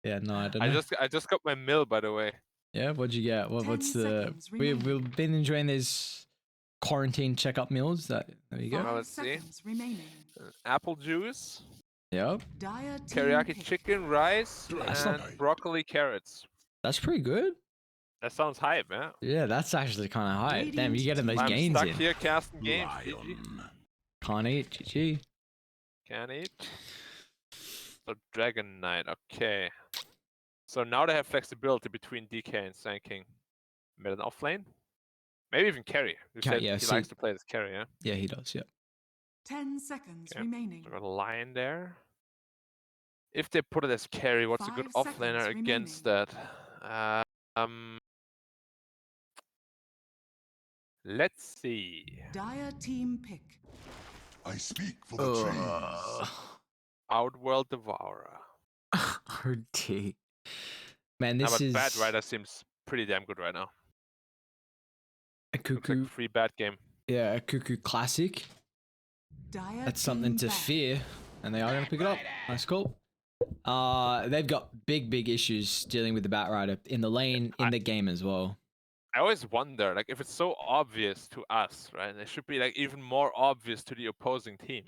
Yeah, no, I don't know. I just got my mill, by the way. Yeah, what'd you get? What's the? We've been enjoying these quarantine checkup meals. There you go. Well, let's see. Apple juice. Yep. Teriyaki chicken, rice, That's and not. broccoli carrots. That's pretty good. That sounds hype, man. Yeah, that's actually kind of high. Damn, you getting those I'm gains stuck in. here casting games. GG. Can't eat. GG. Can't eat. So Dragon Knight. Okay. So now they have flexibility between DK and Sand King. Mid and off lane. Maybe even carry. You said Yeah, he likes to play as carry, yeah? Yeah, he does. Yeah. 10 seconds remaining. So got a lion there. If they put it as carry, what's a good offlaner against that? Let's see. Dire team pick. I speak for the trees. Outworld Devourer. RT. Man, this is. Bad Rider seems pretty damn good right now. A Cuckoo. Looks like a free bad game. Yeah, a Cuckoo classic. That's something to fear, and they are going to pick it up. Nice call. They've got big issues dealing with the Bat Rider in the lane, in the game as well. I always wonder, like, if it's so obvious to us, right? It should be like even more obvious to the opposing team.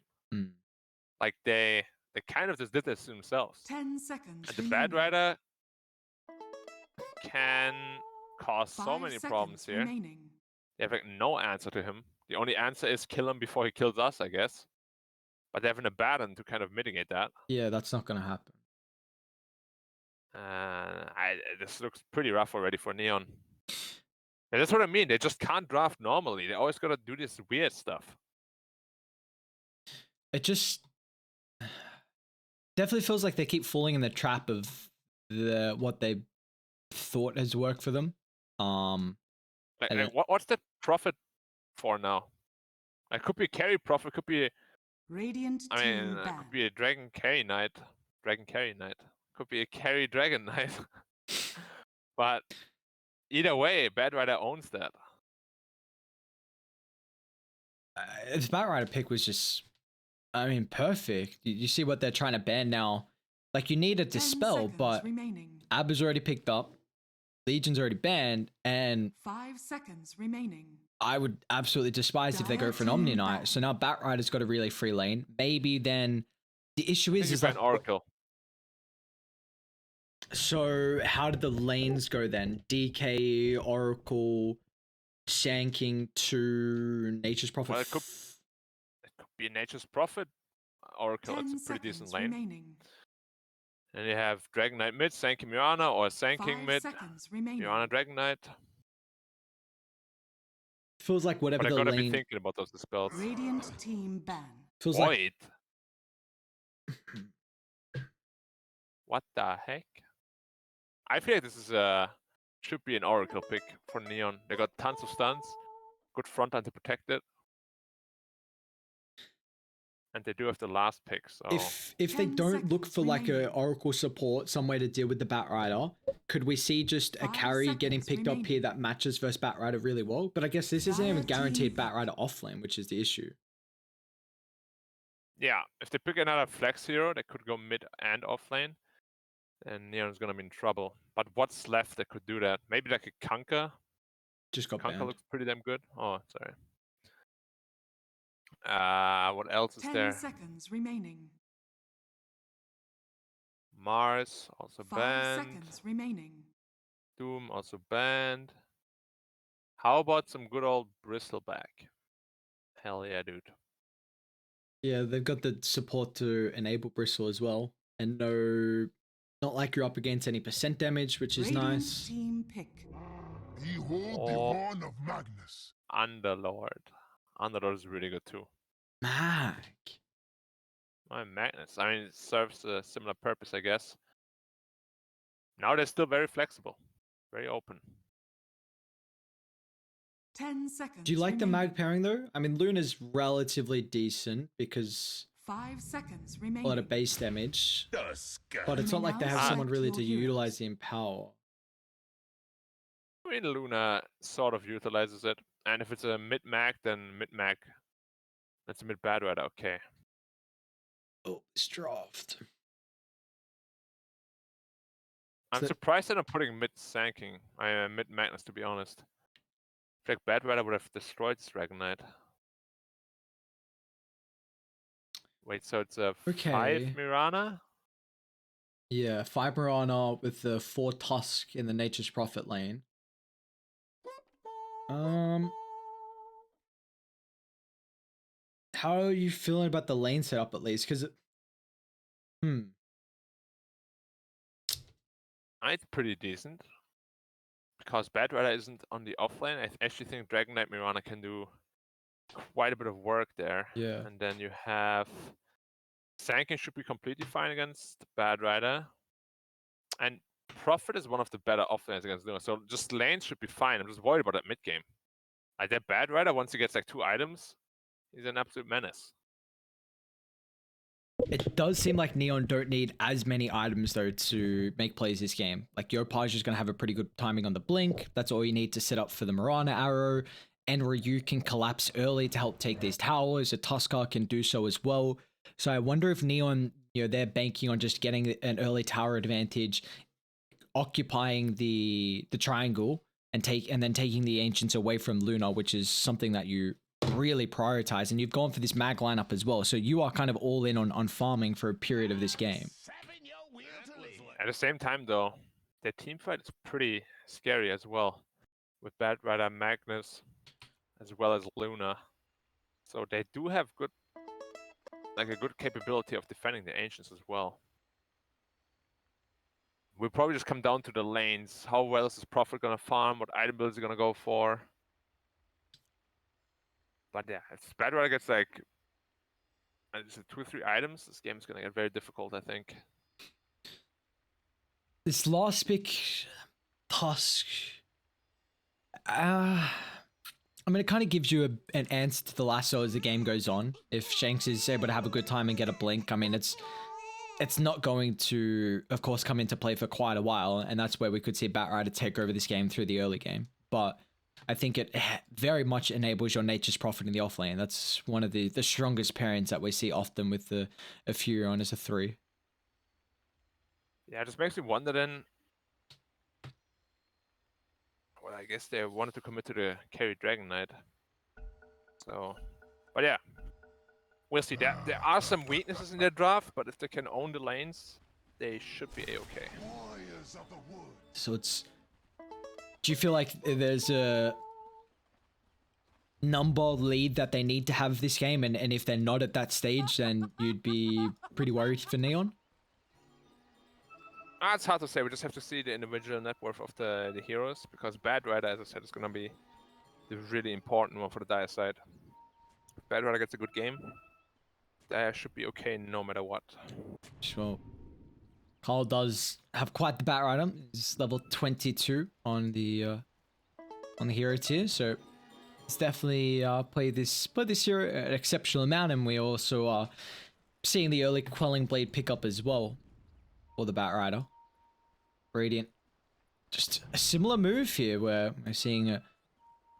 Like they kind of just did this to themselves. 10 seconds. And the Bat Rider can cause so many problems here. They have like no answer to him. The only answer is kill him before he kills us, I guess. But they have an Abaddon to kind of mitigate that. Yeah, that's not going to happen. This looks pretty rough already for Neon. Yeah, that's what I mean. They just can't draft normally. They always got to do this weird stuff. It just definitely feels like they keep falling in the trap of what they thought has worked for them. What's the profit for now? It could be carry profit. Could be. Radiant. I mean, it could be a Dragon Carry Knight. Could be a carry Dragon Knight. But either way, Bad Rider owns that. The Bat Rider pick was just, I mean, perfect. You see what they're trying to ban now. Like, you need a Dispel, but Abba's already picked up. Legion's already banned, and 5 seconds remaining. I would absolutely despise if they go for an Omni Knight. So now Bat Rider's got a really free lane. Maybe then the issue is like Oracle. So how did the lanes go then? DK, Oracle, Sand King to Nature's Prophet. Well, it could be Nature's Prophet. Oracle, it's a pretty decent lane. Remaining. And you have Dragon Knight mid, Sand King Mirana, or Sand King mid, Mirana Dragon Knight. Feels like whatever but the I gotta lane. be thinking about those dispels. Radiant team ban. Feels Void. Like. What the heck? I feel like this is should be an Oracle pick for Neon. They got tons of stuns, good front end to protect it. And they do have the last pick, so... If they don't look for like a Oracle support, some way to deal with the Bat Rider, could we see just a carry getting picked up here that matches versus Bat Rider really well? But I guess this isn't even guaranteed Bat Rider offlane, which is the issue. Yeah, if they pick another flex hero that could go mid and offlane, then Neon's gonna be in trouble. But what's left that could do that? Maybe like a Kunkka? Just got banned. Kunkka looks pretty damn good. Oh, sorry. What else is there? 10 seconds remaining. Mars also 5 banned. seconds remaining. Doom also banned. How about some good old Bristleback? Hell yeah, dude. Yeah, they've got the support to enable Bristle as well, and not like you're up against any percent damage, which is nice. Team pick. Behold the horn of Magnus. Underlord. Underlord is really good too. Mag. My Magnus. I mean, it serves a similar purpose, I guess. Now they're still very flexible, very open. 10 seconds. Do you like the Mag pairing though? I mean, Luna's relatively decent because 5 seconds remaining. a lot of base damage, but it's not like they have someone really to utilize the Empower. I mean, Luna sort of utilizes it, and if it's a mid-mag, then mid-mag. That's a mid-bad rider, okay. Oh, it's draft. I'm surprised they're not putting mid Sanking. Mid Magnus, to be honest. I feel like Bad Rider would have destroyed this Dragon Knight. Wait, so it's a 5 Mirana? Yeah, 5 Mirana with the 4 Tusk in the Nature's Prophet lane. How are you feeling about the lane setup at least? Because It's pretty decent. Because Bad Rider isn't on the offlane, I actually think Dragon Knight Mirana can do quite a bit of work there. Yeah. And then you have Sankin should be completely fine against Bad Rider. And Prophet is one of the better offlanes against Luna. So just lanes should be fine. I'm just worried about that mid game. Like that Bad Rider, once he gets like 2 items, he's an absolute menace. It does seem like Neon don't need as many items though to make plays this game. Like your Page is going to have a pretty good timing on the blink. That's all you need to set up for the Mirana arrow. And Ryu can collapse early to help take these towers. A Tuskar can do so as well. So I wonder if Neon, they're banking on just getting an early tower advantage, occupying the triangle, and then taking the Ancients away from Luna, which is something that you really prioritize. And you've gone for this mag lineup as well. So you are kind of all in on farming for a period of this game. At the same time, though, their team fight is pretty scary as well, with Bad Rider, Magnus, as well as Luna. So they do have a good capability of defending the Ancients as well. We'll probably just come down to the lanes. How well is this Prophet gonna farm? What item builds he gonna go for? But yeah, if Bad Rider gets like 2 or 3 items, this game is gonna get very difficult, I think. This last pick, Tusk. I mean, it kind of gives you an answer to the lasso as the game goes on. If Shanks is able to have a good time and get a blink, I mean, it's not going to, of course, come into play for quite a while, and that's where we could see Bat Rider take over this game through the early game. But I think it very much enables your Nature's Prophet in the offlane. That's one of the strongest pairings that we see often with a Furion as a 3. Yeah, it just makes me wonder then. Well, I guess they wanted to commit to the carry Dragon Knight. So, but yeah, we'll see. There are some weaknesses in their draft, but if they can own the lanes, they should be a-okay. So do you feel like there's a number lead that they need to have this game, and if they're not at that stage, then you'd be pretty worried for Neon? It's hard to say. We just have to see the individual net worth of the heroes, because Bad Rider, as I said, is going to be the really important one for the Dire side. If Bad Rider gets a good game, Dire should be okay no matter what. Sure. Carl does have quite the Bat Rider. He's level 22 on the hero tier, so it's definitely played this hero an exceptional amount, and we also are seeing the early Quelling Blade pick up as well for the Bat Rider. Radiant. Just a similar move here where we're seeing a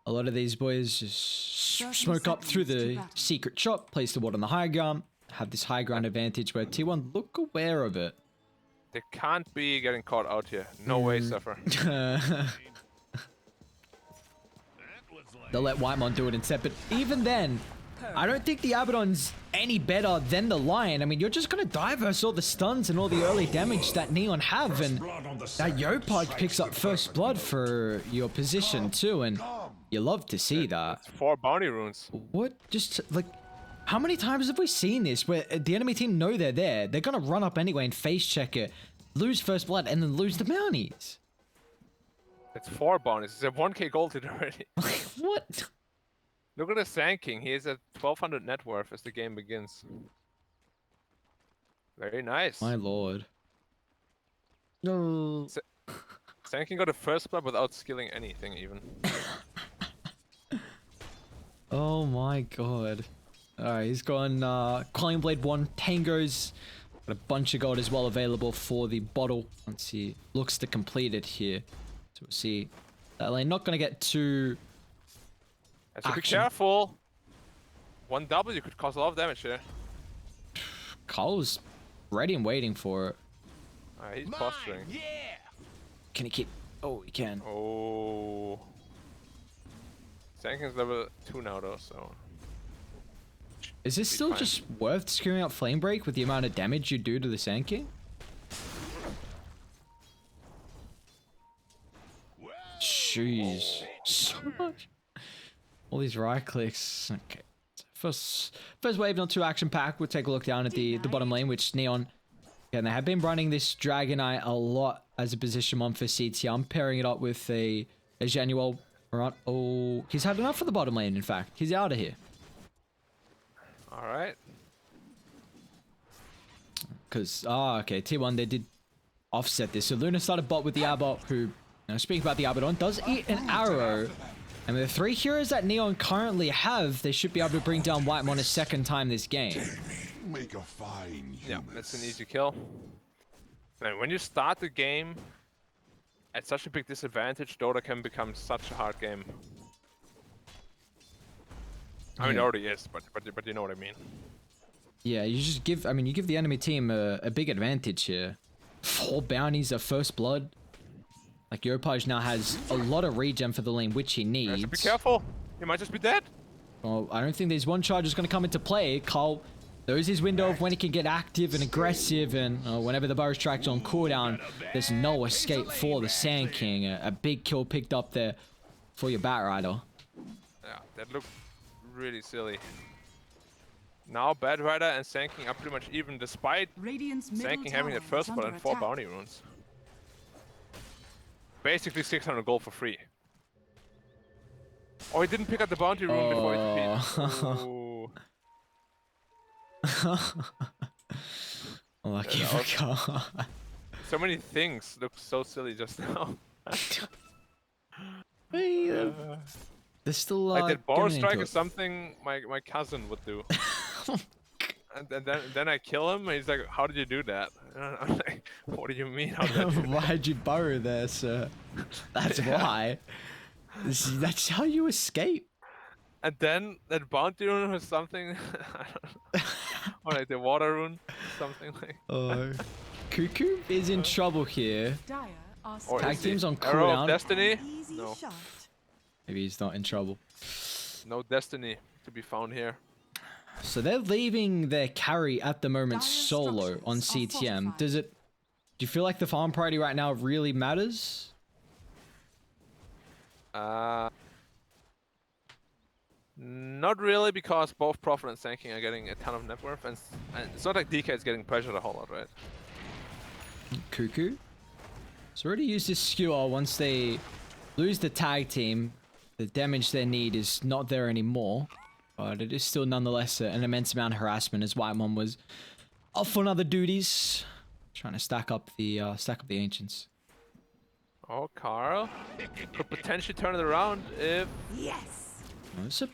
lot of these boys just smoke up through the secret shop, place the ward on the high ground, have this high ground advantage where T1 look aware of it. They can't be getting caught out here. No way, Suffer. They'll let Whitemon do it instead, but even then, I don't think the Abaddon's any better than the Lion. I mean, you're just going to die versus all the stuns and all the early damage that Neon have, and that Yopaj picks up first blood for your position too, and you love to see that. It's 4 bounty runes. What? Just, like, how many times have we seen this where the enemy team know they're there, they're going to run up anyway and face check it, lose first blood, and then lose the bounties? It's 4 bounties. It's a 1k gold hit already. What? Look at the Sand King. He is at 1200 net worth as the game begins. Very nice. My lord. No. Sand King got a first blood without skilling anything even. Oh my god. Alright, he's gone Quelling Blade 1 Tangos. Got a bunch of gold as well available for the bottle once he looks to complete it here. So we'll see. That lane not gonna get too So be careful. 1W could cause a lot of damage here. Carl's ready and waiting for it. He's posturing. Can he keep? Oh, he can. Oh. Sanking's level 2 now though, so. Is this Be still fine. just worth screwing up Flame Break with the amount of damage you do to the Sand King? Jeez. So much. All these right clicks. Okay. First wave, not too action packed. We'll take a look down at the bottom lane, which Neon. Yeah, and they have been running this Dragonite a lot as a position one for CT. I'm pairing it up with a Januel. Right. Oh, he's had enough for the bottom lane, in fact. He's out of here. Alright. Because, okay, T1, they did offset this. So Luna started bot with the Abbot, who, speaking about the Abaddon, does eat an arrow. And with the 3 heroes that Neon currently have, they should be able to bring down Whitemon a second time this game. Make a fine Yeah, that's an easy kill. And when you start the game at such a big disadvantage, Dota can become such a hard game. I mean, it Yeah. already is, but you know what I mean. Yeah, you just give, you give the enemy team a big advantage here. 4 bounties of first blood. Like, Yopaj now has a lot of regen for the lane, which he needs. Be careful! You might just be dead! Well, I don't think there's one charge is going to come into play. Carl, there's his window of when he can get active and aggressive, and whenever the Burrow Strike's on cooldown, there's no escape for the Sand King. A big kill picked up there for your Batrider. Yeah, that looked really silly. Now Batrider and Sand King are pretty much even, despite Radiant's Sand middle King having tower that first is blood under and 4 attack. bounty runes. Basically 600 gold for free. Oh, he didn't pick up the bounty rune before he beat. Ooh. Lucky Yeah, for Carl. So many things look so silly just now. Hey, they're still Like that Burrow getting into Strike it. is something my cousin would do. And then I kill him and he's like, how did you do that? And I'm like, what do you mean? How did I do that? Why'd you burrow there, sir? That's why. That's how you escape. And then that bounty rune was something, or like the water rune, something like. Oh. Cuckoo is in trouble here. Dire are Or Tag is the team's on Arrow cooldown. of Destiny? Easy No. shot. Maybe he's not in trouble. No destiny to be found here. So they're leaving their carry at the moment Dire solo on structures are CTM. fortified. Do you feel like the farm priority right now really matters? Not really, because both Prophet and Sand King are getting a ton of net worth, and it's not like DK is getting pressured a whole lot, right? Cuckoo. So already used this skewer once they lose the tag team. The damage they need is not there anymore. But it is still nonetheless an immense amount of harassment as Whitemon was off on other duties. Trying to stack up the ancients. Oh, Carl could potentially turn it around if Yes. Oh, it's a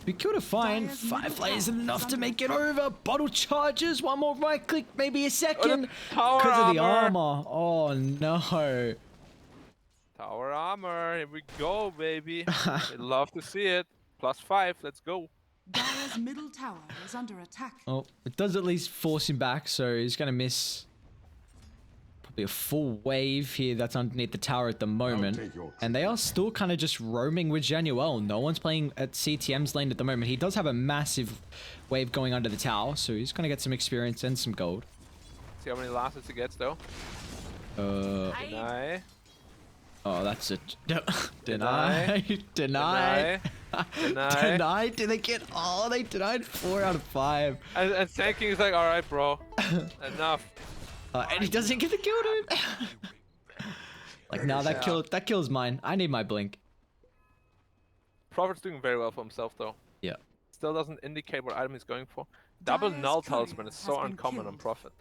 be cool to find. Dire's 5 middle layers tower enough is to under make it over. Bottle charges. One more right click, maybe a second. tower Because of the armor. armor. Oh no. Tower armor, here we go, baby. We'd love to see it. +5, let's go. Dire's middle tower is under attack. Oh, it does at least force him back, so he's gonna miss probably a full wave here that's underneath the tower at the moment. take your And they are still kind of just roaming with Januel. No one's playing at CTM's lane at the moment. He does have a massive wave going under the tower, so he's gonna get some experience and some gold. See how many lasses he gets, though. Deny. Oh, that's a Deny. deny. Deny. Deny. Did they get? Oh, they denied 4 out of 5. And Sand King is like, alright, bro. Enough. And he doesn't get the kill, dude. Like, now that kill's mine. I need my blink. Prophet's doing very well for himself, though. Yeah. Still doesn't indicate what item he's going for. Double Dire's null courier talisman is has so been uncommon on killed. Prophet.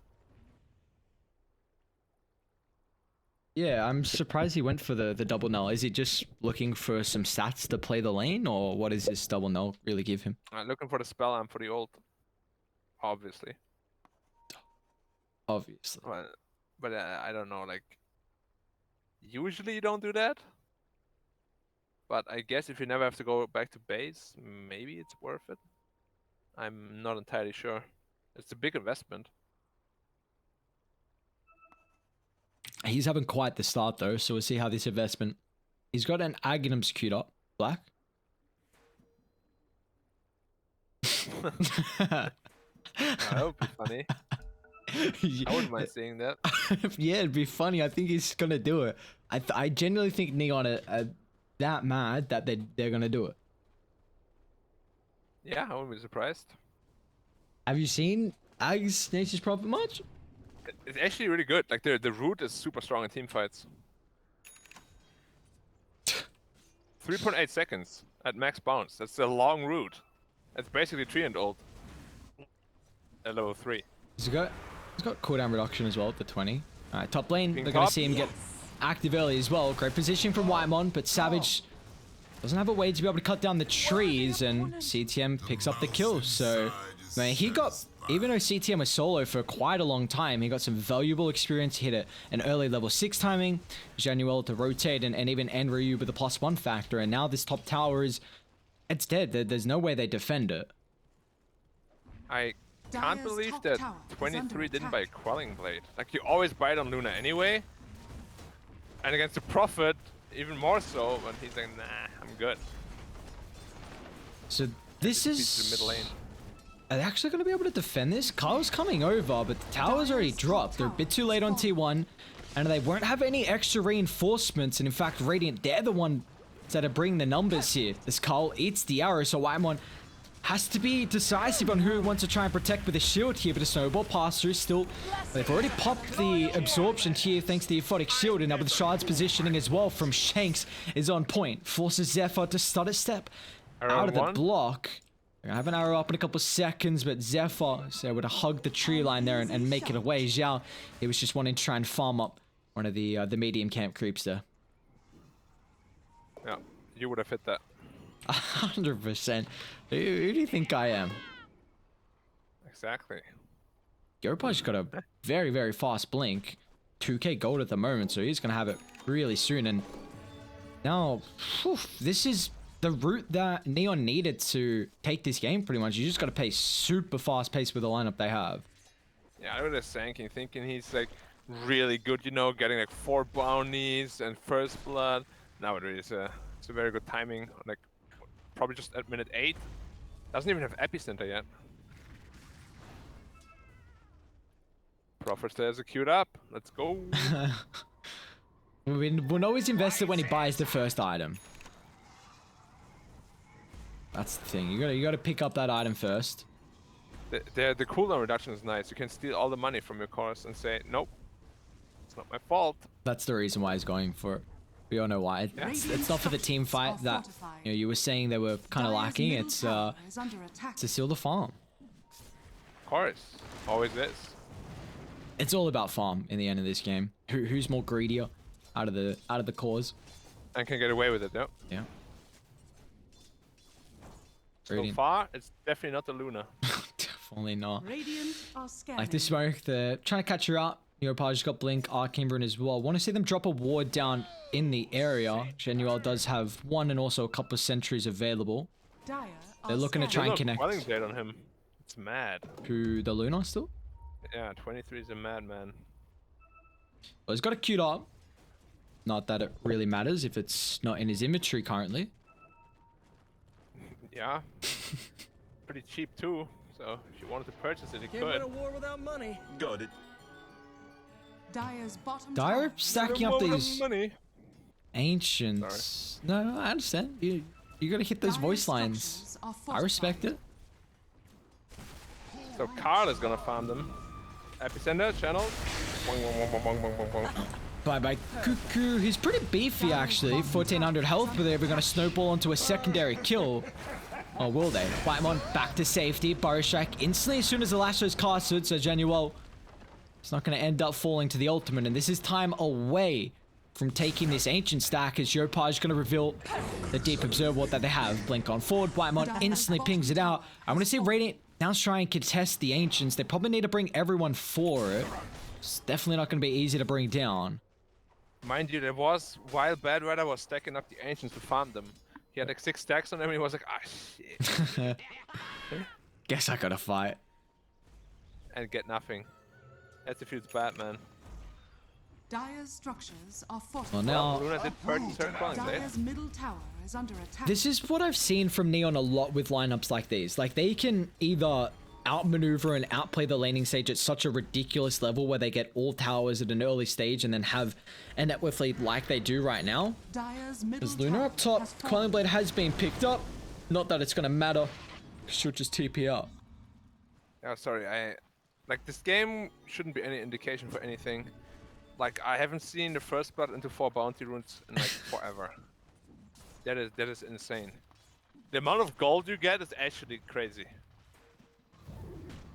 Yeah, I'm surprised he went for the double null. Is he just looking for some stats to play the lane, or what does this double null really give him? Looking for the spell and for the ult. Obviously. Obviously. But I don't know, like... Usually you don't do that. But I guess if you never have to go back to base, maybe it's worth it. I'm not entirely sure. It's a big investment. He's having quite the start though, so we'll see how this investment. He's got an Aghanim's queued up, Black. That would be funny. I wouldn't mind seeing that. Yeah, it'd be funny. I think he's gonna do it. I genuinely think Neon are that mad that they're gonna do it. Yeah, I wouldn't be surprised. Have you seen Ag's Nature's Prophet much? It's actually really good. Like the root is super strong in team fights. 3.8 seconds at max bounce. That's a long root. That's basically 3 and old. At level 3. He's got cooldown reduction as well at the 20. Alright, top lane, Ping they're gonna top. see him get active early as well. Great position from Whitemon, but Savage doesn't have a way to be able to cut down the trees, and CTM picks up the kill. So, man, he got, even though CTM was solo for quite a long time, he got some valuable experience. He hit an early level 6 timing, Januel to rotate, and even Enryu with a +1 factor, and now this top tower it's dead. There's no way they defend it. I can't Dire's believe top that tower is 23 under didn't buy attack. Quelling Blade. Like, you always buy it on Luna anyway. And against the Prophet, even more so, when he's like, nah, I'm good. So this Beats the is... middle lane. Are they actually going to be able to defend this? Kyle's coming over, but the tower's already dropped. They're a bit too late on T1, and they won't have any extra reinforcements. And in fact, Radiant, they're the one that are bringing the numbers here. This Kyle eats the arrow, so Whitemon has to be decisive on who wants to try and protect with a shield here, but a snowball pass-through still. They've already popped the absorption here thanks to the Aphotic shield, and now with Shard's positioning as well from Shanks is on point. Forces Zephyr to stutter step out of the block. They're gonna have an arrow up in a couple of seconds, but Zephyr is able to hug the tree line there and make it away. Zhao, he was just wanting to try and farm up one of the medium camp creeps there. Yeah, you would have hit that. 100%. Who do you think I am? Exactly. Yopa's got a very, very fast blink. 2k gold at the moment, so he's going to have it really soon. And now, this is the route that Neon needed to take this game, pretty much. You just got to play super fast pace with the lineup they have. Yeah, I was thinking he's like really good, you know, getting like 4 bounties and first blood. Nowadays, it's a very good timing. Like, probably just at minute 8. Doesn't even have epicenter yet. Prophet stairs are queued up. Let's go. We'll always invest it when he buys the first item. That's the thing. You gotta pick up that item first. The cooldown reduction is nice. You can steal all the money from your course and say, nope, it's not my fault. That's the reason why he's going for it. We all know why. It's not for the team fight that you were saying they were kind of lacking. It's to seal the farm. Of course, always is. It's all about farm in the end of this game. Who's more greedier out of the cause? And can get away with it, no? Yeah. So far, it's definitely not the Luna. Definitely not. Radiant are scanning. Like this smoke, they're trying to catch her up. Neopar just got Blink, Arcane Rune as well. Want to see them drop a ward down in the area. Genuel does have one and also a couple of sentries available. Dire They're looking to try and connect. Quelling Blade on him. It's mad. To the Luna still? Yeah, 23 is a madman. Well, he's got it queued up. Not that it really matters if it's not in his inventory currently. Yeah. Pretty cheap too. So if you wanted to purchase it, you Can't could. win a war without money. Got it. Dire's bottom Dire tower is stacking up these money. ancients. No, I understand. You gotta hit those Dire's voice lines. structures are I respect fortified. it. So Carl is gonna farm them. Epicenter, channels. Bye Cuckoo. He's pretty beefy actually. 1400 health, but they're gonna snowball onto a secondary kill. Or will they? Whitemon back to safety. Burrow Strike instantly as soon as the lasso is casted, so Genuel is not gonna end up falling to the ultimate, and this is time away from taking this ancient stack as Yopar is gonna reveal the deep observer that they have. Blink on forward. Whitemon instantly pings it out. I wanna see Radiant now try and contest the ancients. They probably need to bring everyone for it. It's definitely not gonna be easy to bring down. Mind you, there was, while Bad Weather was stacking up the ancients to farm them, he had like 6 stacks on them and he was like, ah shit. Guess I gotta fight. And get nothing. That's if it's bad, man. Dire's structures are Well, fortified. now Luna did purchase her calling blade. Dire's middle tower is under attack. this is what I've seen from Neon a lot with lineups like these. Like, they can either outmaneuver and outplay the laning stage at such a ridiculous level where they get all towers at an early stage and then have a net worth lead like they do right now. Dire's middle There's Luna tower up top. has fallen. Quelling Blade has been picked up. Not that it's going to matter. She'll just TP out. Yeah, sorry. Like this game shouldn't be any indication for anything. Like I haven't seen the first blood into 4 bounty runes in like forever. That is insane. The amount of gold you get is actually crazy.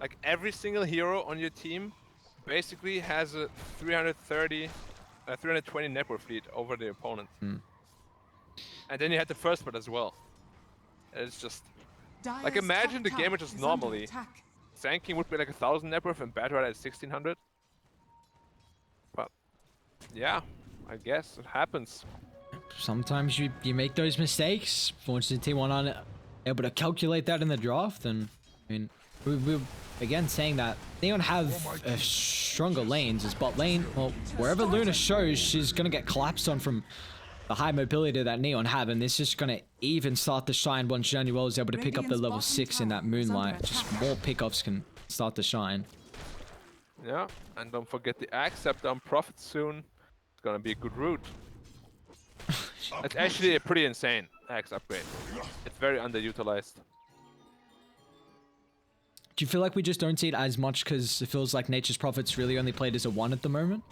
Like every single hero on your team basically has a 320 net worth lead over the opponent. And then you had the first blood as well. It's just Dire's like imagine the top game tower which is is under normally attack. Sanking would be like 1,000 net worth and Battle at 1,600. But yeah, I guess it happens. Sometimes you make those mistakes. Fortunately, T1 aren't able to calculate that in the draft. And I mean, we're again saying that they don't have stronger lanes as bot lane. Well, wherever Luna shows, she's going to get collapsed on from the high mobility that Neon have, and this is going to even start to shine once Januel is able to pick up the Radiant's level bottom 6 in that tower is under moonlight. Just attack. more pickoffs can start to shine. Yeah, and don't forget the Accept on Prophet soon. It's gonna be a good route. It's actually a pretty insane Axe upgrade. It's very underutilized. Do you feel like we just don't see it as much because it feels like Nature's Prophet's really only played as a 1 at the moment?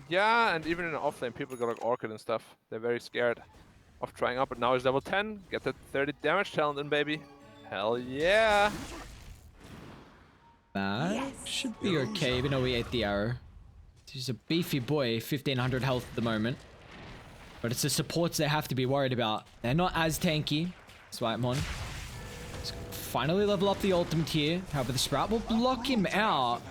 Yeah, and even in offlane, people got like Orchid and stuff. They're very scared of trying up, but now he's level 10. Get that 30 damage talent in, baby. Hell yeah! That should be okay, even though we ate the arrow. He's a beefy boy, 1500 health at the moment. But it's the supports they have to be worried about. They're not as tanky. Switemon. Let's finally level up the ultimate here. However, the Sprout will block him out.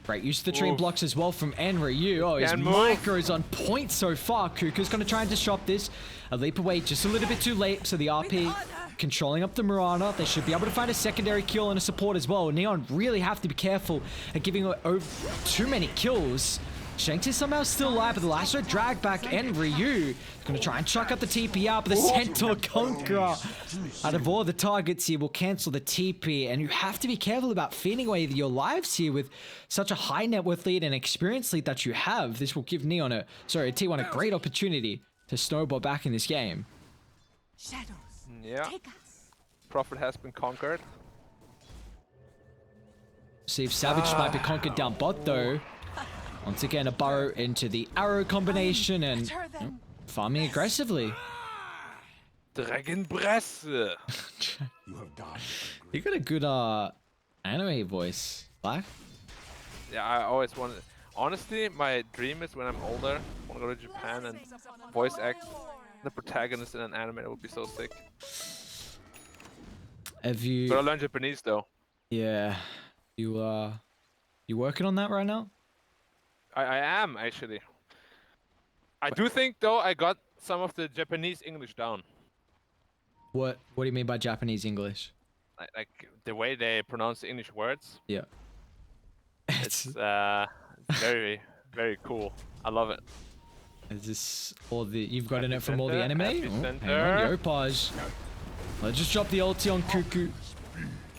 Great use of the train Oof. blocks as well from Enryu. Oh, his Can move. micro is on point so far. Kuka's going to try and disrupt this. A leap away just a little bit too late. So the RP controlling up the Mirana. They should be able to find a secondary kill and a support as well. Neon really have to be careful at giving over too many kills. Shanks is somehow still alive, but the lasso drag back Enryu. Gonna try and chuck up the TP out, but the Centaur Conqueror out of all the targets here will cancel the TP, and you have to be careful about feeding away your lives here with such a high net worth lead and experience lead that you have. This will give Neon T1 a great opportunity to snowball back in this game. Shadows. Yeah, Take us. Prophet has been conquered. See if Savage might be conquered down bot though. Once again, a burrow into the arrow combination and Better than farming aggressively. Dragon Presse! You have died. You got a good anime voice, Black. Yeah, I always wanted. Honestly, my dream is when I'm older, I want to go to Japan and voice act the protagonist in an anime. That would be so sick. Have you? But I learn Japanese though. Yeah, you working on that right now? I am actually. I do think though I got some of the Japanese English down. What do you mean by Japanese English? Like the way they pronounce the English words. Yeah. It's very very cool. I love it. Is this all the you've gotten it from all the Epicenter, anime? Oh, hang epicenter. on, Yopaj. Let's just drop the ulti on Cuckoo.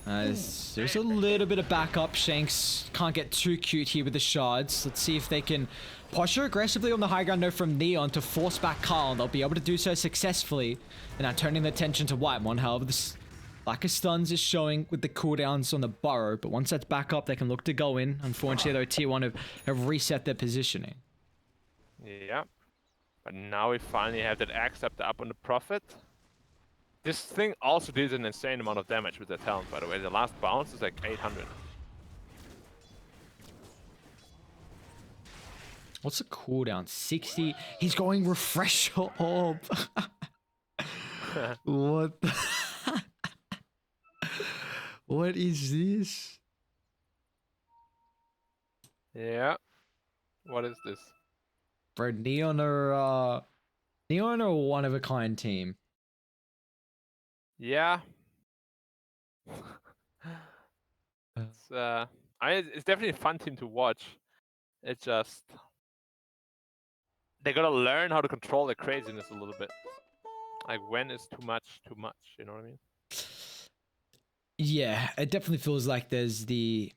There's a little bit of backup. Shanks can't get too cute here with the shards. Let's see if they can posture aggressively on the high ground though from Neon to force back Carl. They'll be able to do so successfully. And now turning the attention to Whitemon. However, this lack of stuns is showing with the cooldowns on the burrow. But once that's back up, they can look to go in. Unfortunately, though, T1 have reset their positioning. Yeah. But now we finally have that accept up on the Prophet. This thing also deals an insane amount of damage with their talent, by the way. The last bounce is like 800. What's the cooldown? 60. He's going refresh orb. What? What is this? Yeah. What is this? Bro, Neon are a one of a kind team. Yeah. It's definitely a fun team to watch. It's just they gotta learn how to control their craziness a little bit. Like when is too much, you know what I mean? Yeah, it definitely feels like there's the.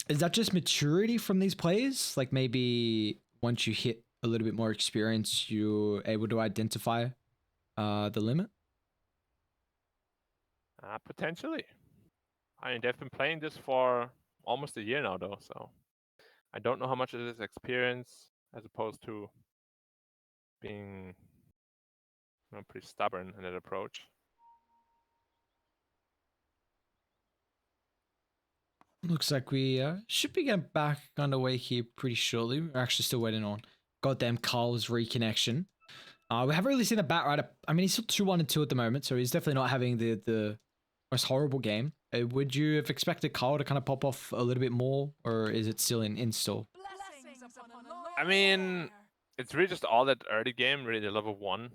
Is that just maturity from these players? Like maybe once you hit a little bit more experience, you're able to identify the limit? Potentially. I mean, they've been playing this for almost a year now, though, so I don't know how much it is experience as opposed to being pretty stubborn in that approach. Looks like we should be getting back underway here pretty shortly. We're actually still waiting on goddamn Carl's reconnection. We haven't really seen a bat rider. I mean, he's still 2-1-2 at the moment, so he's definitely not having the most horrible game. Would you have expected Carl to kind of pop off a little bit more, or is it still in install? I mean, it's really just all that early game, really the level 1,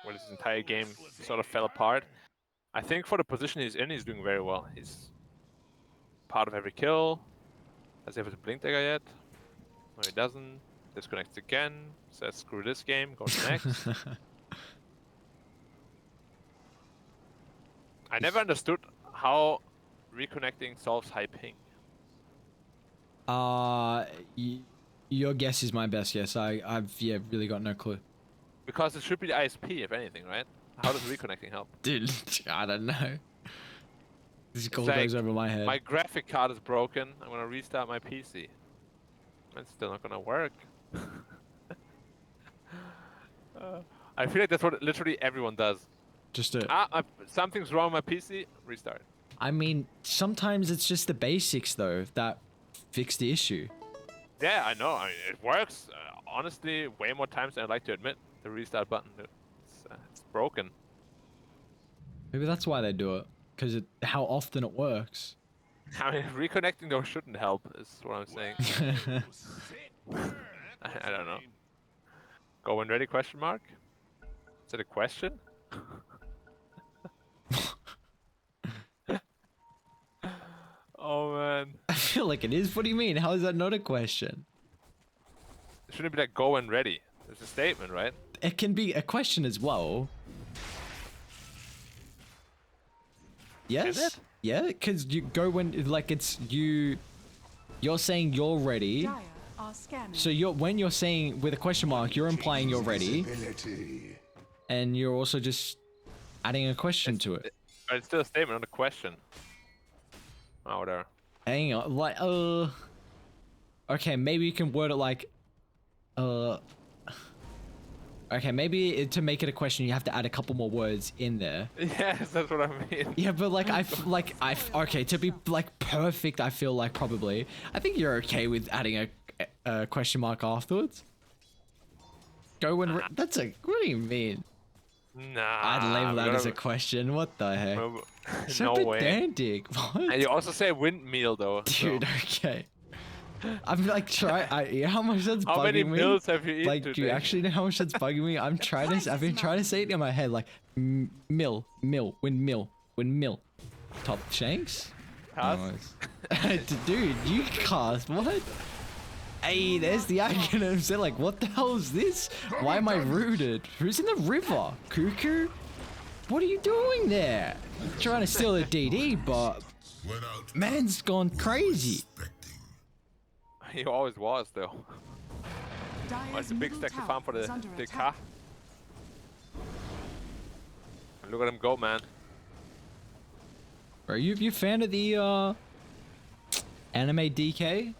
where this entire game sort of fell apart. I think for the position he's in, he's doing very well. He's part of every kill. Has he ever blinked dagger yet? No, he doesn't. Disconnects again. Says screw this game. Goes next. I never understood how reconnecting solves high ping. Your guess is my best guess. I've really got no clue. Because it should be the ISP, if anything, right? How does reconnecting help? Dude, I don't know. This goal like, goes over my head. My graphic card is broken. I'm gonna restart my PC. It's still not gonna work. I feel like that's what literally everyone does. Just a. Something's wrong with my PC. Restart. I mean, sometimes it's just the basics though that fix the issue. Yeah, I know. I mean, it works. Honestly, way more times than I'd like to admit. The restart button, it's broken. Maybe that's why they do it, because how often it works. I mean, reconnecting though shouldn't help. Is what I'm saying. I don't know. Go when ready? Question mark. Is it a question? Oh man. I feel like it is. What do you mean? How is that not a question? It shouldn't be like go when ready. It's a statement, right? It can be a question as well. Yes. Is it? Yeah, because you go when like it's you. You're saying you're ready. Dire are scanning. So when you're saying with a question mark, you're implying you're ready, and you're also just adding a question to it. But it's still a statement, not a question. Oh, whatever. Hang on, like okay, maybe you can word it like okay, maybe to make it a question, you have to add a couple more words in there. Yes, that's what I mean. Yeah, but like okay, to be like perfect, I feel like probably. I think you're okay with adding a question mark afterwards. Go when that's a. What do you mean? Nah. I'd label that as a question. What the heck? So No way. pedantic. What? And you also say windmill though. Dude, okay. I'm like trying. How much that's How bugging many me? mills have you eaten Like, today? do you actually know how much that's bugging me? I've been trying to say it in my head, like mill, windmill. Top shanks. Cast? Dude, you cast what? Hey, there's the acronyms. They're like, what the hell is this? Why am I rooted? Who's in the river? Cuckoo? What are you doing there? Trying to steal a DD, but man's gone crazy. He always was though. Dire's Oh, it's a big middle stack to tower farm for is the under car. attack. Look at him go, man. Are you a fan of the anime DK?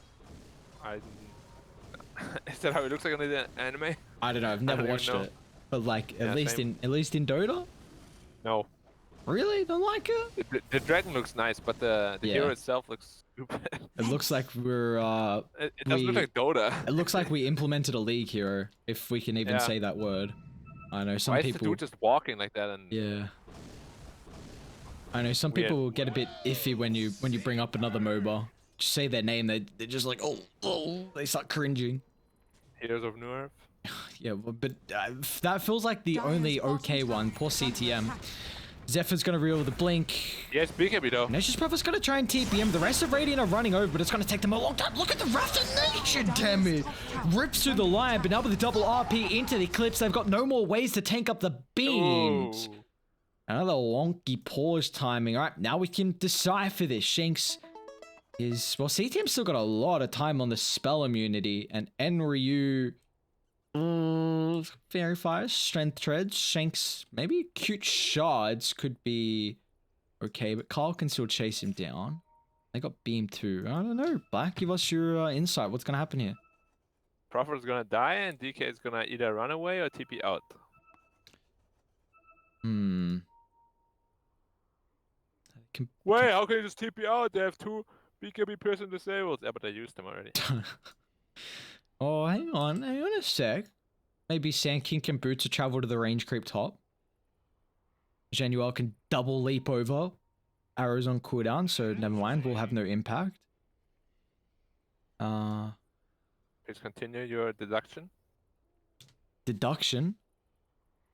Is that how it looks like in the anime? I don't know. I've never don't even watched know. it, but like Yeah, at least same. in Dota. No. Really? Don't like it? The dragon looks nice, but the Yeah. hero itself looks stupid. It looks like we're It doesn't look like Dota. it looks like we implemented a league hero, if we can even Yeah. say that word. I know some Why is the people. dude just walking like that? And Yeah. I know some Weird. people will get a bit iffy when you bring up another MOBA. Just say their name, they're just like oh, they start cringing. Heroes of Newerf. Yeah, but that feels like the Dire's only bottom okay tower one. Poor is under CTM. attack. Zephyr's gonna reel with the blink. Yes, BKB though. Nature's Prophet's gonna try and TPM. The rest of Radiant are running over, but it's gonna take them a long time. Look at the Wrath of Nature, damn it! Rips through the line, but now with the double RP into the Eclipse, they've got no more ways to tank up the beams. Ooh. Another wonky pause timing. All right, now we can decipher this. Shanks is... Well, CTM's still got a lot of time on the spell immunity, and Enryu... Fairy Fires, Strength Treads, Shanks, maybe Cute Shards could be okay, but Carl can still chase him down. They got Beam too. I don't know. Black, give us your insight. What's going to happen here? Prophet is gonna die and DK is gonna either run away or TP out. Wait, how can you just TP out? They have 2 BKB person disabled. Yeah, but I used them already. Oh, hang on a sec. Maybe Sand King can Boots to travel to the range creep top. Januel can double leap over. Arrows on cooldown, so never mind, we'll have no impact. Please continue your deduction. Deduction?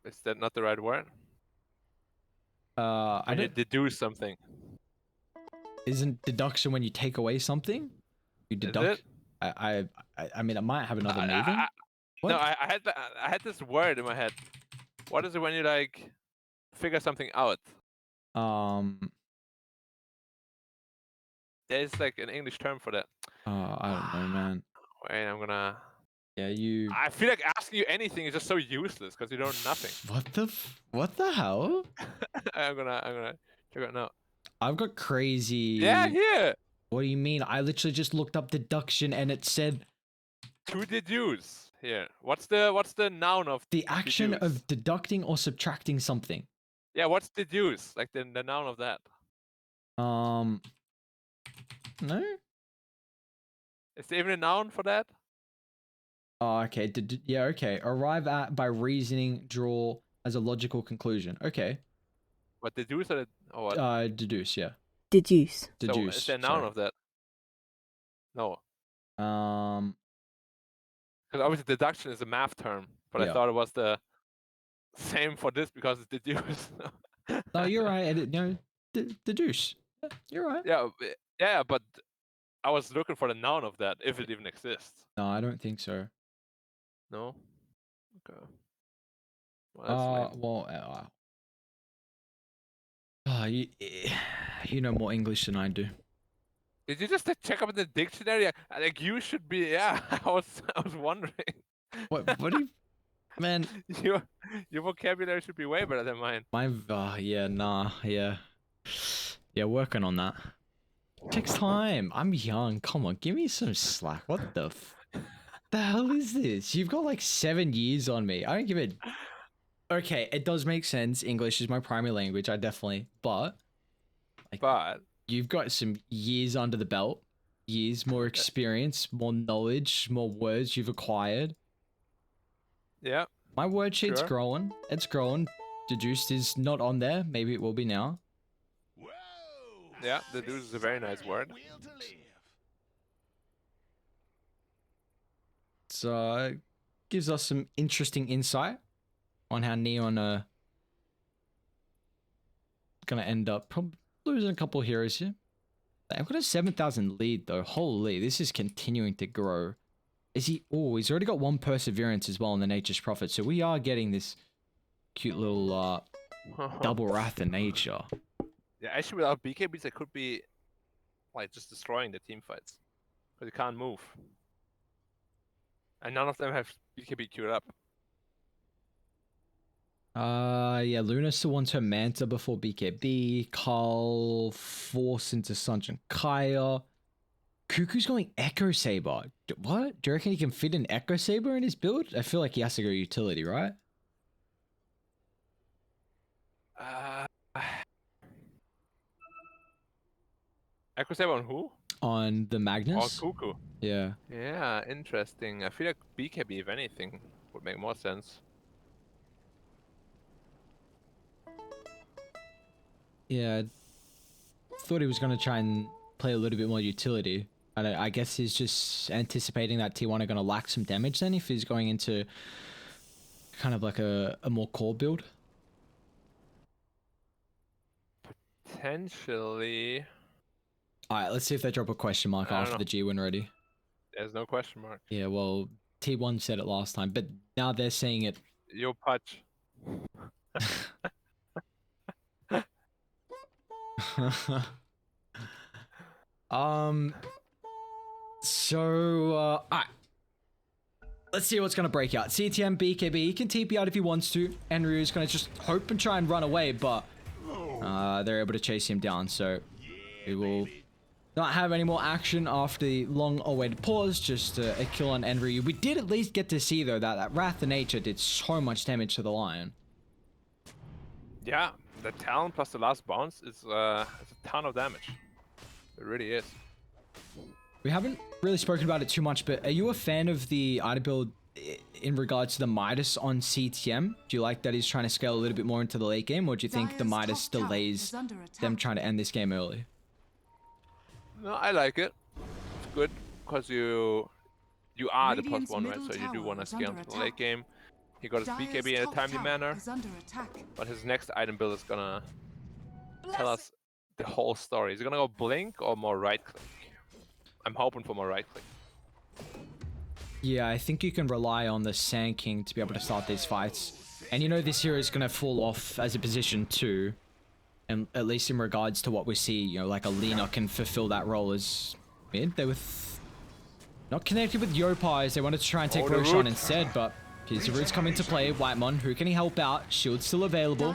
Is that not the right word? I When you don't... deduce something. Isn't deduction when you take away something? You Is deduct... it? I mean, it might have another meaning. What? No, I had this word in my head. What is it when you like figure something out? There's like an English term for that. I don't know, man. Wait, I'm gonna. Yeah, you... I feel like asking you anything is just so useless because you know nothing. What the hell? I'm gonna check it now. I've got crazy... Yeah, here. What do you mean? I literally just looked up deduction and it said... To deduce. Here. What's the noun of The action deduce? of deducting or subtracting something. Yeah, what's deduce? Like the noun of that. No? Is there even a noun for that? Oh, okay. Yeah, okay. Arrive at by reasoning, draw as a logical conclusion. Okay. What deduce or what? Deduce, yeah. Deduce. So Deduce. is there a noun sorry. of that? No. Um, Because obviously deduction is a math term, but Yeah. I thought it was the same for this because it's deduce. no, you're right. Deduce. Yeah, you're right. yeah, but I was looking for the noun of that, if it even exists. No, I don't think so. No? Okay. Well, that's lame. You know more English than I do. Did you just check up in the dictionary? Like you should be. Yeah, I was wondering. What do you, man? Your vocabulary should be way better than mine. Yeah, working on that. Takes time. I'm young. Come on, give me some slack. What the hell is this? You've got like 7 years on me. I don't give it. Okay, it does make sense. English is my primary language. I definitely, but you've got some years under the belt. Years, more experience, more knowledge, more words you've acquired. Yeah. My word sheet's Sure. growing. It's growing. Deduced is not on there. Maybe it will be now. Yeah, deduce is a very nice word. So gives us some interesting insight on how Neon are gonna end up probably losing a couple of heroes here. They've got a 7,000 lead though. Holy, this is continuing to grow. Is he? Oh, he's already got 1 perseverance as well in the Nature's Prophet. So we are getting this cute little double Wrath of Nature. Yeah, actually without BKBs, I could be like just destroying the team fights because you can't move, and none of them have BKB queued up. Yeah, Luna still wants her Manta before BKB. Carl force into Sunshine Kaya. Cuckoo's going Echo Saber. What? Do you reckon he can fit an Echo Saber in his build? I feel like he has to go utility, right? Echo Saber on who? On the Oh, Magnus? Cuckoo. Yeah. Yeah, interesting. I feel like BKB, if anything, would make more sense. Yeah. Thought he was going to try and play a little bit more utility. And I guess he's just anticipating that T1 are going to lack some damage then if he's going into kind of like a more core build. potentially. All right, let's see if they drop a question mark I don't after know. the G win ready. There's no question mark. Yeah, well, T1 said it last time, but now they're saying it. Yo, Patch. So, alright. Let's see what's gonna break out. CTM, BKB, he can TP out if he wants to. Enryu's gonna just hope and try and run away, but they're able to chase him down, so we will not have any more action after the long-awaited pause, just a kill on Enryu. We did at least get to see, though, that Wrath of Nature did so much damage to the Lion. Yeah, the talent plus the last bounce is a ton of damage. It really is. We haven't really spoken about it too much, but are you a fan of the item build in regards to the Midas on CTM? Do you like that he's trying to scale a little bit more into the late game, or do you think the Midas delays them trying to end this game early? No, I like it. It's good because you are the +1, right? So you do want to scale into the late game. He got his BKB in a timely manner, but his next item build is gonna tell us the whole story. Is he gonna go blink or more right click? I'm hoping for more right click. Yeah, I think you can rely on the Sand King to be able to start these fights. And you know this hero is going to fall off as a position too. And at least in regards to what we see, you know, like a Lina can fulfill that role as mid. They were not connected with Yopais. They wanted to try and take Roshan instead, but here's the roots coming to play. Whitemon, who can he help out? Shield's still available.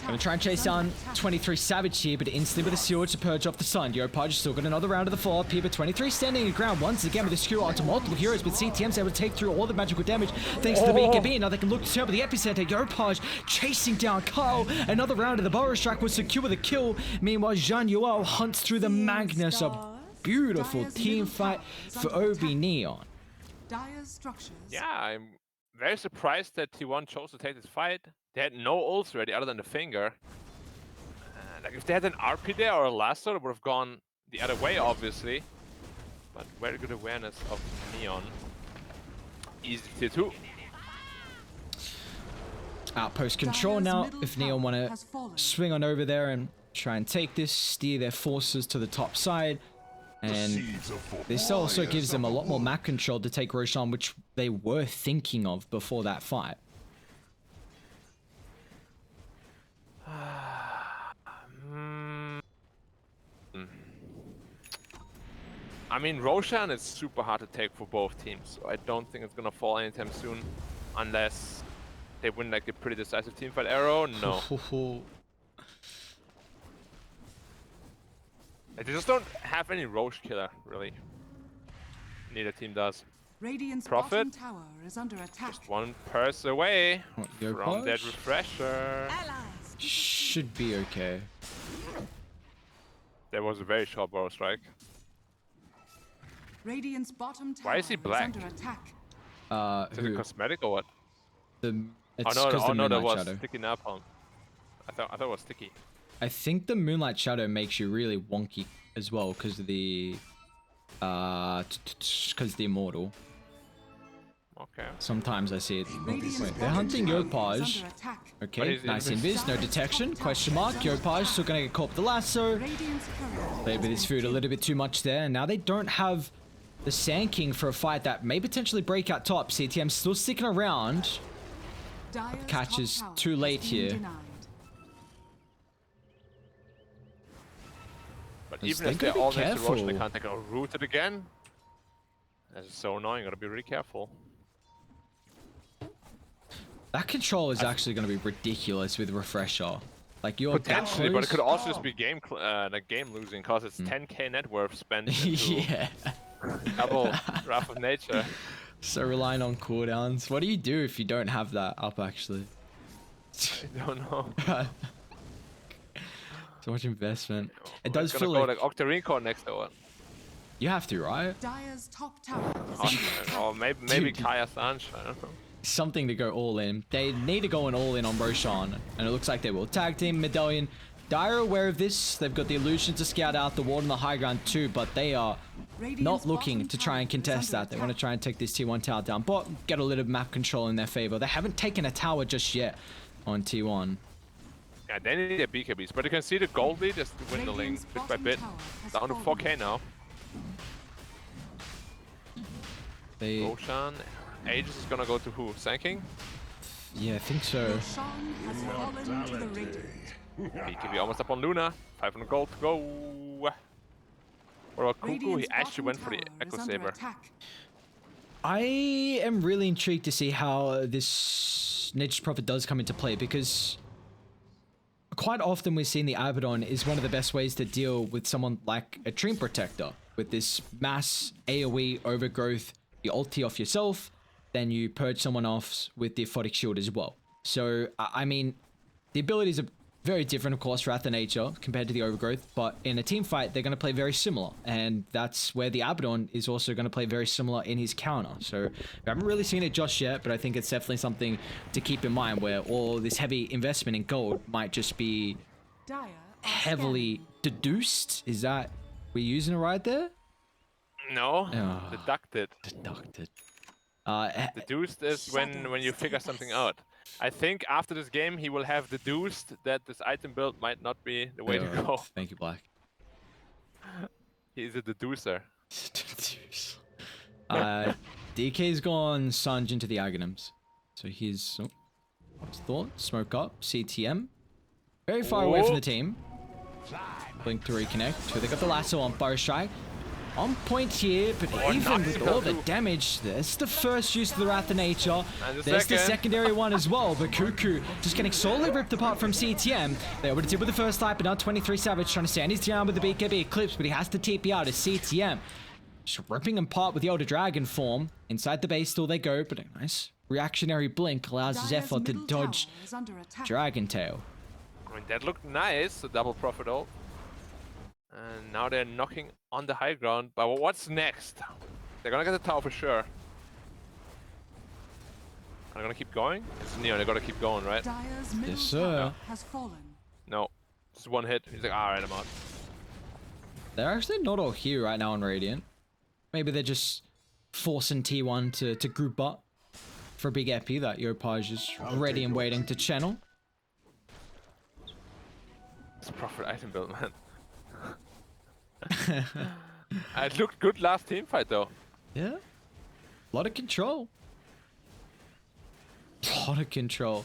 Gonna try and chase down 23 Savage here, but instantly with a shield to purge off the sun. Yopaj still got another round of the follow-up here, but 23 standing your ground once again with a skewer onto multiple heroes, but CTM's able to take through all the magical damage thanks to the BKB. Now they can look to turn with the epicenter. Yopaj chasing down Kyle. Another round of the Burrow Strike will secure the kill. Meanwhile, Jean Yuel hunts through the Magnus. A beautiful team fight for OB.Neon. Yeah, I'm very surprised that T1 chose to take this fight. They had no ults ready other than the finger. Like if they had an RP there or a lasso, it would have gone the other way, obviously. But very good awareness of Neon. Easy tier 2. Outpost control now. If Neon want to swing on over there and try and take this, steer their forces to the top side. And this also gives them a lot more map control to take Roshan, which they were thinking of before that fight. I mean, Roshan is super hard to take for both teams, so I don't think it's gonna fall anytime soon, unless they win like a pretty decisive teamfight arrow. No. They just don't have any Roche killer, really. Neither team does. Prophet, tower is under attack. just one purse away from that refresher. Should be okay. There was a very short Burrow Strike. Radiant's bottom tower Why is he black? under attack. Is it a cosmetic or what? It's oh the no, that Moonlight was Shadow. sticky napalm. I thought it was sticky. I think the Moonlight Shadow makes you really wonky as well because of the immortal. Okay. Sometimes I see it. Wait, they're hunting Yopaj. Okay, nice invis, no detection. Question mark. Yopaj still gonna get caught with the lasso. Played with his food a little bit too much there. And now they don't have the Sand King for a fight that may potentially break out top. CTM still sticking around. But the catch is too late here. But even if they're all next to Roche, they can't take a root it again. That's so annoying. Gotta be really careful. That control is actually going to be ridiculous with refresher. Like you're potentially, but it could also just be game losing because it's 10k net worth spent into yeah. double Wrath of Nature. So relying on cooldowns. What do you do if you don't have that up actually? I don't know. So much investment. It Well, does it's feel gonna like go like Octarine next or what? you have to, right? Dire's top tower is Or maybe Kaya Sanch, I don't know. Something to go all in. They need to go all in on Roshan, and it looks like they will. Tag team, Medallion. Dire aware of this. They've got the illusion to scout out the ward on the high ground too, but they are not looking to try and contest that. They want to try and take this T1 tower down, but get a little map control in their favor. They haven't taken a tower just yet on T1. Yeah, they need their BKBs, but you can see the gold lead is dwindling Radiant's bit by bottom bit. tower has Down to fallen. 4k now. They, Roshan, Aegis is gonna go to who? Sanking? yeah, I think so. Roshan has fallen to the Radiant. BKB almost up on Luna. 500 gold to go. What about Kuku? He Radiant's actually bottom went for the tower Echo is under Saber. attack. I am really intrigued to see how this Nature's Prophet does come into play, because quite often we've seen the Abaddon is one of the best ways to deal with someone like a Treant Protector, with this mass AoE overgrowth. You ulti off yourself, then you purge someone off with the Aphotic Shield as well. So, I mean, the abilities are very different, of course, Wrath of Nature compared to the Overgrowth, but in a team fight, they're going to play very similar, and that's where the Abaddon is also going to play very similar in his counter. So, we haven't really seen it just yet, but I think it's definitely something to keep in mind, where all this heavy investment in gold might just be Dire are heavily scanning. deduced. Is that, we're using it right there? No, Oh. deducted. Deducted. Deduced is when you figure something out. I think after this game he will have deduced that this item build might not be the way to go. Thank you, Black. He's a deducer. DK's gone Sanj into the Aghanims. So he's... Oh, what's the thought? Smoke up. CTM. Very far away from the team. Blink to reconnect. So they got the lasso on Fire Strike. On point here, but even with all the damage, there's the first use of the Wrath of Nature. There's the secondary one as well, but Cuckoo just getting solely ripped apart from CTM. They able to deal with the first light, but now 23 Savage trying to stand his ground with the BKB Eclipse, but he has to TP out as CTM. Just ripping him apart with the Elder Dragon form. Inside the base still they go, but a nice reactionary blink allows Dire's Zephyr to middle dodge tower is under attack. Dragon Tail. I mean, that looked nice, the double profit ult. And now they're knocking on the high ground, but what's next? They're gonna get the tower for sure. Are they gonna keep going? It's Neon, they gotta keep going, right? Dire's middle sir. tower has fallen. No. Just one hit. He's like, alright, I'm out. They're actually not all here right now on Radiant. Maybe they're just forcing T1 to group up for a big epi that Yopaj is ready and waiting to channel. It's a profit item build, man. It looked good last team fight though. Yeah. A lot of control. A lot of control.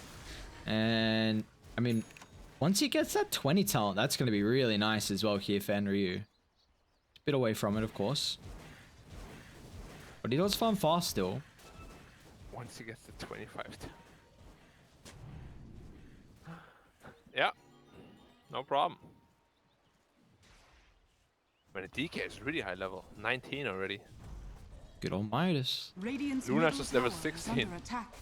And, I mean, once he gets that 20 talent, that's going to be really nice as well here for Enryu. A bit away from it, of course. But he does farm fast still. Once he gets to 25. Yeah. No problem. But the DK is really high level. 19 already. Good old Midas. Radiant's Luna's middle just level tower is 16. under attack.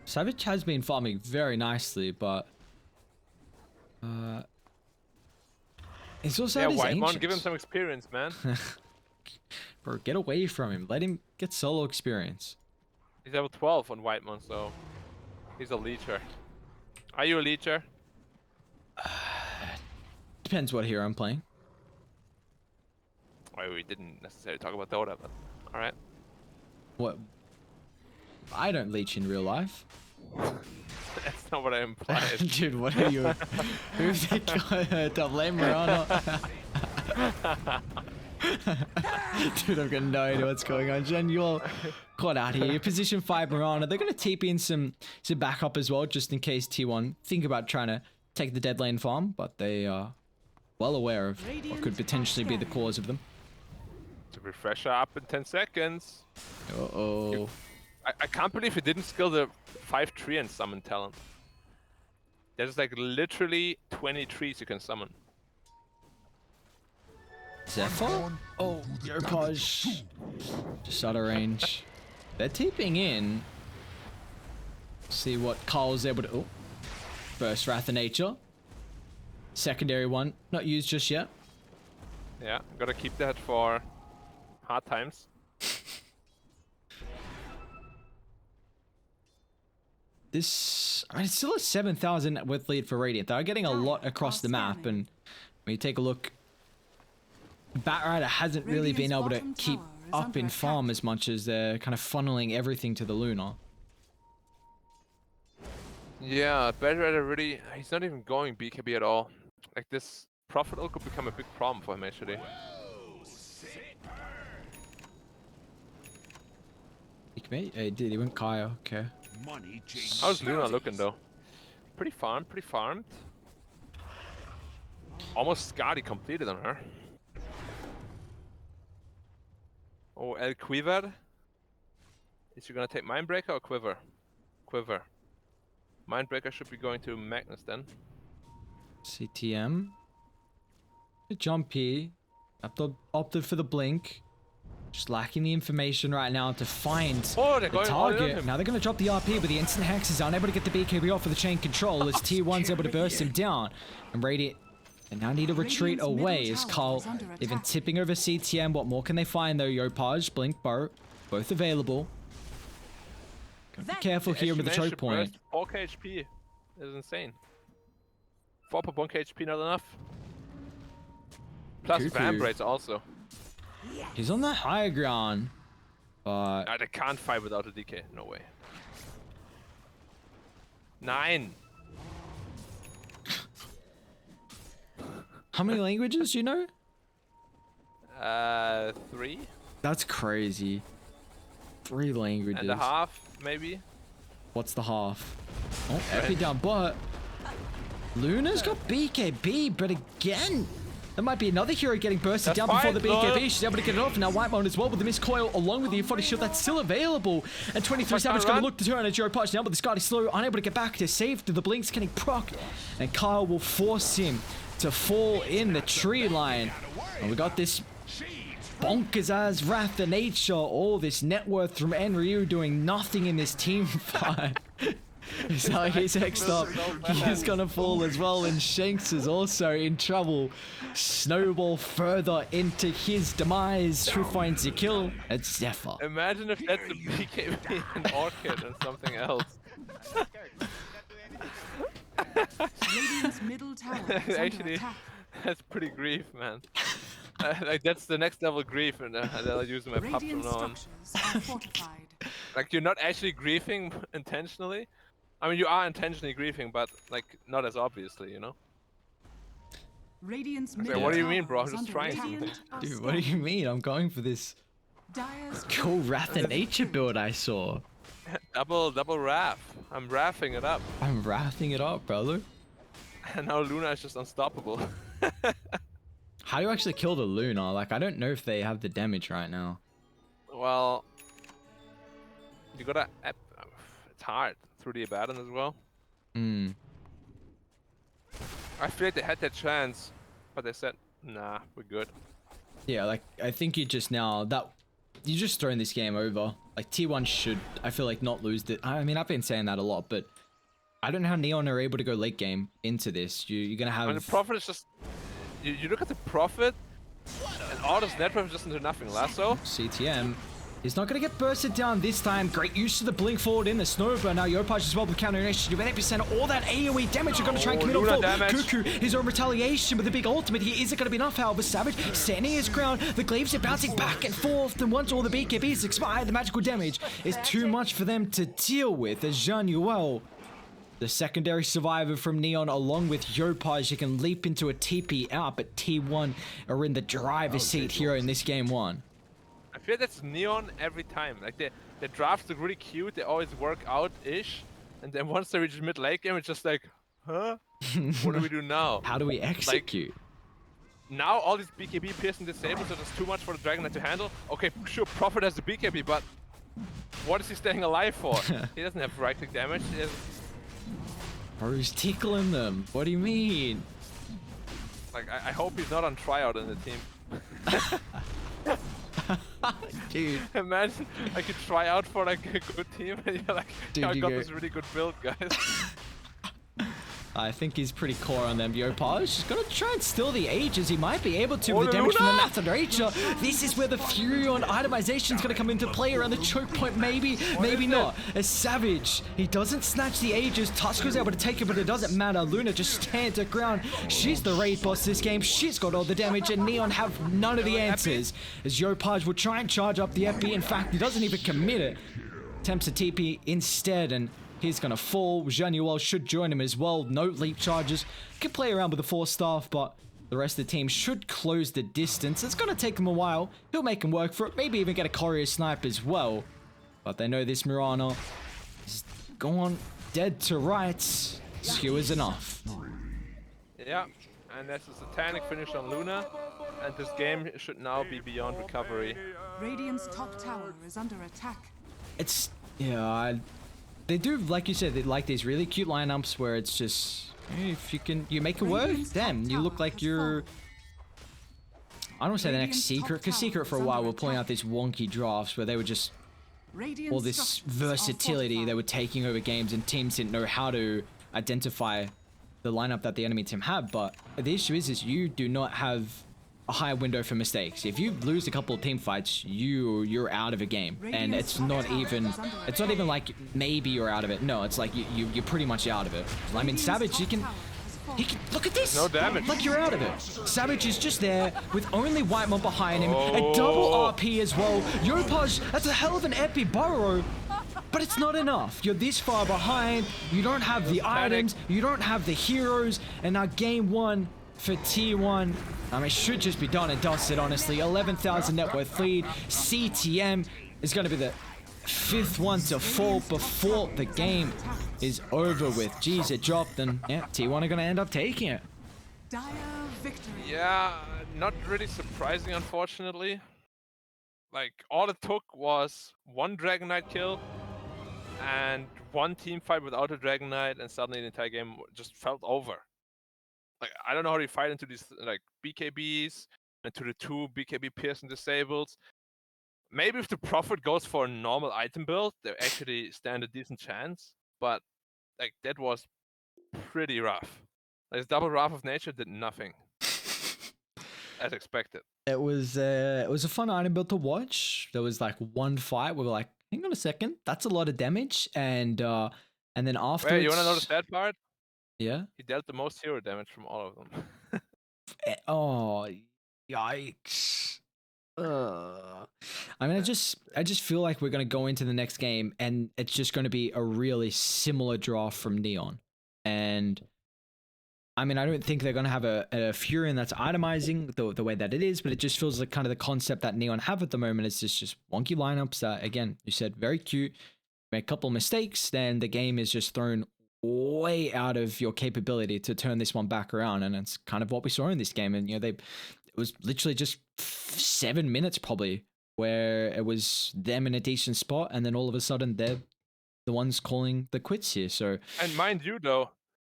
Savage has been farming very nicely, but... he's also Yeah, had his Whitemon, ancients. give him some experience, man. Bro, get away from him. Let him get solo experience. He's level 12 on Whitemon, so he's a leecher. Are you a leecher? Depends what hero I'm playing. Well, we didn't necessarily talk about Dota, but alright. What? I don't leech in real life. That's not what I implied. Dude, what are you? Who's the guy? Double aim Marana? Dude, I've got no idea what's going on. Jen, you all caught out here. You position 5 Marana. They're going to TP in some backup as well, just in case T1 think about trying to take the dead lane farm, but they are well aware of what could potentially be the cause of them. To refresher up in 10 seconds. Uh-oh. I can't believe he didn't skill the 5-tree and summon talent. There's like literally 20 trees you can summon. Zephyr? Oh, Yopaj. Just out of range. They're TPing in. See what Carl's able to... Oh. First Wrath of Nature. Secondary one. Not used just yet. Yeah, gotta keep that for hard times. This... I mean, it's still a 7,000 with lead for Radiant. They're getting a lot across the map, and when you take a look... Batrider hasn't really been able to keep up in farm as much as they're kind of funneling everything to the Luna. Yeah, better really. He's not even going BKB at all. Like this Prophet ult could become a big problem for him actually. He did. He went Kaya. Okay. Money How's Luna looking though? Pretty farmed, pretty farmed. Almost Skadi completed on her. Oh, El Quiver. Is she gonna take Mindbreaker or Quiver? Quiver. Mindbreaker should be going to Magnus then. CTM. Jump here. Opted for the blink. Just lacking the information right now to find Oh, they're the going all in on target. him. Now they're going to drop the RP, but the instant hex is unable to get the BKB off of the chain control as T1's able to burst him down. And Radiant, they now need to retreat Radiant's middle away as tower Carl, is under they've been attack. tipping over CTM. What more can they find though? Yopaj, Blink, Boat, both available. Gotta be careful here with the choke point. 4k HP is insane. 4.1k HP not enough. Plus Cuckoo. Vambrates also. He's on the higher ground, but They can't fight without a DK. No way. 9. how many languages do you know? 3 That's crazy. 3 languages. and a half, maybe. What's the half? Oh, Epi down, but Luna's got BKB, but again, there might be another hero getting bursted That's down before the fine, BKB. Lord. She's able to get it off. Now Whitemon as well with the missed coil, along with the Infoddy shield that's still available. And 23 But Savage can't going run. to look to turn a Joe Punch now, but this guy is slow, unable to get back to save to the blinks. Can he proc? And Kyle will force him to fall in the tree line. And we got this bonkers as Wrath of Nature, all this net worth from Enryu doing nothing in this team fight. So he's next up. He's gonna fall as well, and Shanks is also in trouble. Snowball further into his demise. Who finds the kill? It's Zephyr. Imagine if that's a BKB and Orchid and something else. Radiant's middle tower is under Actually, attack. that's pretty grief, man. Like that's the next level grief, and I'll use my pub from Radiant now on. structures are fortified. Like you're not actually griefing intentionally. I mean, you are intentionally griefing, but like not as obviously, you know. Radiant's like, middle what do you tower mean, bro? I'm is just under trying attack. something. Dude, what do you mean? I'm going for this Dire's cool Wrath of Nature build I saw. Double Wrath. I'm wrathing it up, I'm wrathing it up, brother. and now Luna is just unstoppable. How do you actually kill the Luna? Like, I don't know if they have the damage right now. Well, you gotta. It's hard through the Abaddon as well. Hmm. I feel like they had that chance, but they said, "Nah, we're good." Yeah, like, I think you just now, you're just throwing this game over. Like, T1 should, I feel like, not lose it. I mean, I've been saying that a lot, but I don't know how Neon are able to go late game into this. You're gonna have... And the Prophet is just. You look at the Prophet, and all this network is just into nothing. Lasso. CTM. He's not going to get bursted down this time. Great use of the blink forward in the Snowbird. Now Yopaj as well with counter initiative. With Epicenter, all that AoE damage you're going to try and commit on Luna full. damage. Cuckoo, his own retaliation with a big ultimate here. Is it going to be enough, however? Savage standing his ground. The glaives are bouncing back and forth. And once all the BKBs expire, the magical damage is too much for them to deal with. As Jean Yuel, the secondary survivor from Neon, along with Yopaj, he can leap into a TP out, but T1 are in the driver's seat here in this game 1. I feel that's Neon every time. Like the drafts look really cute. They always work out-ish, and then once they reach mid late game, it's just like, huh? What do we do now? How do we execute? Now all these BKB piercing disables, so there's too much for the Dragon Knight to handle. Okay, sure, Prophet has the BKB, but what is he staying alive for? He doesn't have right-click damage. He has, Who's tickling them? What do you mean? like, I hope he's not on tryout in the team. Dude, Imagine I could try out for like a good team, and you're like, Dude, "Yeah, I you got go- this really good build, guys." I think he's pretty core on them. Yopaj is gonna try and steal the ages. He might be able to with the Oh, damage from the Luna! Wrath of Nature. This is where the Fury on itemization is gonna come into play around the choke point. Maybe, maybe is not. As Savage, he doesn't snatch the ages. Tuska's able to take it, but it doesn't matter. Luna just stands her ground. She's the raid boss this game. She's got all the damage, and Neon have none of the answers. As Yopaj will try and charge up the FB. In fact, he doesn't even commit it. Attempts a TP instead, and He's going to fall. Januel should join him as well. No leap charges. Can play around with the 4-staff, but the rest of the team should close the distance. It's going to take him a while. He'll make him work for it. Maybe even get a courier snipe as well. But they know this Mirana is going dead to rights. Skewer's enough. Yeah, and that's a satanic finish on Luna. And this game should now be beyond recovery. Radiant's top tower is under attack. It's, yeah, they do, like you said, they like these really cute lineups where it's just, if you make it work, damn, you look like you're, I don't want to say the next Secret, because Secret for a while were pulling out these wonky drafts where they were just, all this versatility, they were taking over games and teams didn't know how to identify the lineup that the enemy team had. But the issue is you do not have a high window for mistakes. If you lose a couple of team fights, you're out of a game, and it's not even like maybe you're out of it. No, it's like you're pretty much out of it. I mean, Savage, he can look at this. No damage. Like you're out of it. Savage is just there with only Whitemon behind him, a double RP as well. Yopaj, that's a hell of an epic burrow. But it's not enough. You're this far behind. You don't have the items. You don't have the heroes. And now game 1 for T1. I mean, it should just be done and dusted, honestly. 11,000 net worth lead. CTM is going to be the 5th one to fall before the game is over with. Jeez, it dropped, and yeah, T1 are going to end up taking it. Dire victory. Yeah, not really surprising, unfortunately. Like, all it took was one Dragon Knight kill and one team fight without a Dragon Knight, and suddenly the entire game just felt over. Like, I don't know how you fight into these, like, BKBs, into the 2 BKB Pierce and Disables. Maybe if the Prophet goes for a normal item build, they actually stand a decent chance. But, like, that was pretty rough. Like, double Wrath of Nature did nothing. As expected. It was a fun item build to watch. There was like one fight where we were like, hang on a second, that's a lot of damage, and then afterwards. Wait, you wanna know the sad part? Yeah. He dealt the most hero damage from all of them. Oh, yikes. I mean, I just feel like we're gonna go into the next game and it's just gonna be a really similar draft from Neon. And I mean, I don't think they're gonna have a Furion that's itemizing the way that it is, but it just feels like kind of the concept that Neon have at the moment. It's just wonky lineups that, again, you said very cute. Make a couple mistakes, then the game is just thrown way out of your capability to turn this one back around, and it's kind of what we saw in this game. And it was literally just 7 minutes probably where it was them in a decent spot, and then all of a sudden they're the ones calling the quits here. So, and mind you though,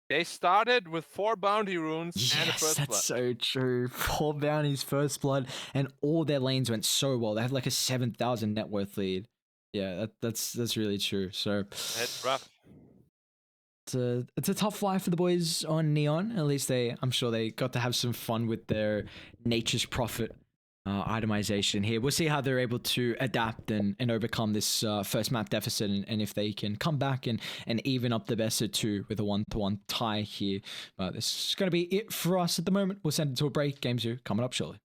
they started with 4 bounty runes and a first blood. That's so true. 4 bounties, first blood, and all their lanes went so well. They had like a 7,000 net worth lead. Yeah, that's really true. So that's rough. It's a tough life for the boys on Neon. At least I'm sure they got to have some fun with their Nature's Prophet itemization here. We'll see how they're able to adapt and overcome this first map deficit, and if they can come back and even up the best of 2 with a 1-1 tie here. But this is going to be it for us at the moment. We'll send it to a break. Games are coming up shortly.